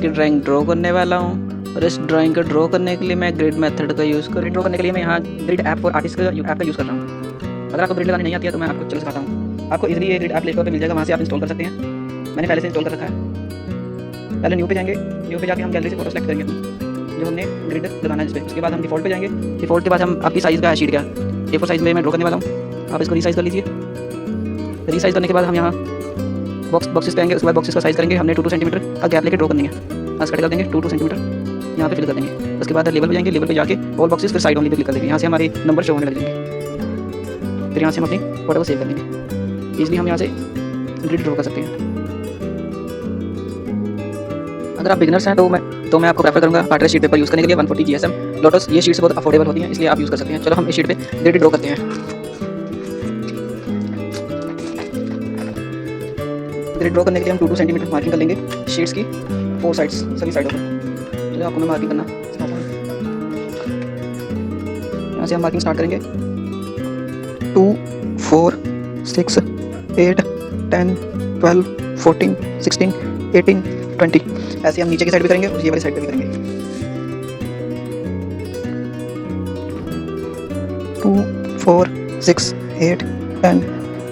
की drawing draw करने वाला हूँ और इस ड्राइंग को ड्रॉ करने के लिए मैं ग्रिड मेथड का यूज़ कर ड्रॉ करने के लिए मैं यहाँ ग्रिड ऐप फॉर आर्टिस्ट का ऐप का यूज़ कर रहा हूँ। अगर आपको ग्रिड लगानी नहीं आती है तो मैं आपको चलो सिखाता हूँ। आपको इजीली ये ग्रिड ऐप प्ले स्टोर पर मिल जाएगा, वहाँ से आप इंस्टॉल कर सकते हैं। मैंने पहले से इंस्टॉल कर रखा है। पहले न्यू पे जाएंगे, न्यू पे जाके हम गैलरी से फोटो सेलेक्ट करेंगे जो हमने ग्रिड लगाना है जिस पर। उसके बाद हम डिफॉल्ट पे जाएंगे। डिफॉल्ट के बाद हम आपकी साइज़ का है शीट का A4 साइज़ में मैं ड्रॉ करने वाला हूँ। आप इसको रीसाइज़ कर लीजिए। रीसाइज़ करने के बाद हम यहाँ बॉक्सेस पे आएंगे। उसके बाद बॉक्सेस का साइज़ करेंगे। हमने 2 सेंटीमीटर का गैप लेके ड्रॉ करनी है। बस कट कर देंगे 2 सेंटीमीटर यहाँ पे फिल कर देंगे। उसके बाद लेवल पे जाएंगे। लेवल पे जाके ऑल बॉक्सेस फिर साइड ओनली पे क्लिक कर देंगे। यहाँ से हमारे नंबर शो होने लग जाएंगे। फिर यहाँ से हम अपनी फोटो को सेव कर देंगे। ईजिली हम यहाँ से ग्रिड ड्रॉ कर सकते हैं। अगर आप बिगिनर्स हैं तो मैं आपको प्रेफर करूँगा आर्टिस्ट शीट पेपर यूज़ करने के लिए 140 GSM लोटस। ये शीट्स बहुत अफोर्डेबल होती हैं, इसलिए आप यूज़ कर सकते हैं। चलो हम इस शीट पे ग्रिड ड्रॉ करते हैं। ग्रिड ड्रॉ करने के लिए हम 2 सेंटीमीटर मार्किंग कर लेंगे शीट्स की 4 साइड्स, सभी साइडों पर। चलिए आपको मैं मार्किंग करना सिखाता हूँ। यहाँ से हम मार्किंग स्टार्ट करेंगे। 2, 4, 6, 8, 10, 12, 14, 16, 18, 20। ऐसे हम नीचे की साइड भी करेंगे और ये वाली साइड पे भी करेंगे। 2, 4, 6, 8, 10,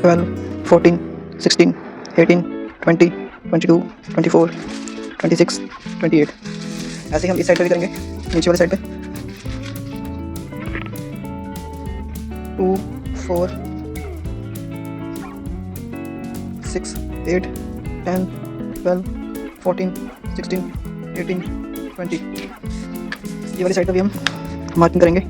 12, 14, 16, 18, 20, 22, 24, 26, 28। ऐसे ही हम इस साइड पे भी करेंगे, नीचे वाली साइड पे। 2, 4, 6, 8, 10, 12, 14, 16, 18, 20। ये वाली साइड पे भी हम मार्किंग करेंगे।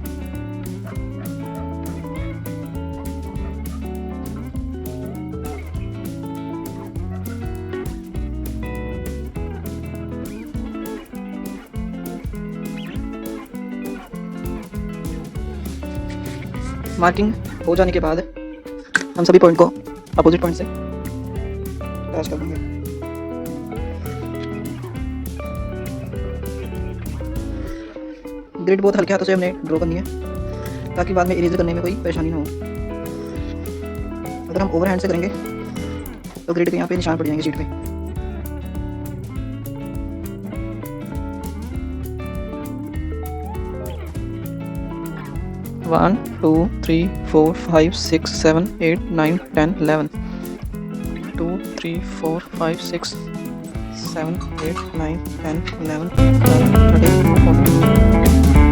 मार्किंग हो जाने के बाद हम सभी पॉइंट को अपोजिट पॉइंट से टच कर देंगे। ग्रिड बहुत हल्के हाथों से हमने ड्रॉ करनी है ताकि बाद में इरेजर करने में कोई परेशानी ना हो। अगर हम ओवर हैंड से करेंगे तो ग्रिड के यहाँ पे निशान पड़ जाएंगे शीट पे। वन, 2, 3, 4, 5, 6, 7, 8, 9, 10, 11। 2, 3, 4, 5, 6, 7, 8, 9, 10, 11, 12, 13, 14।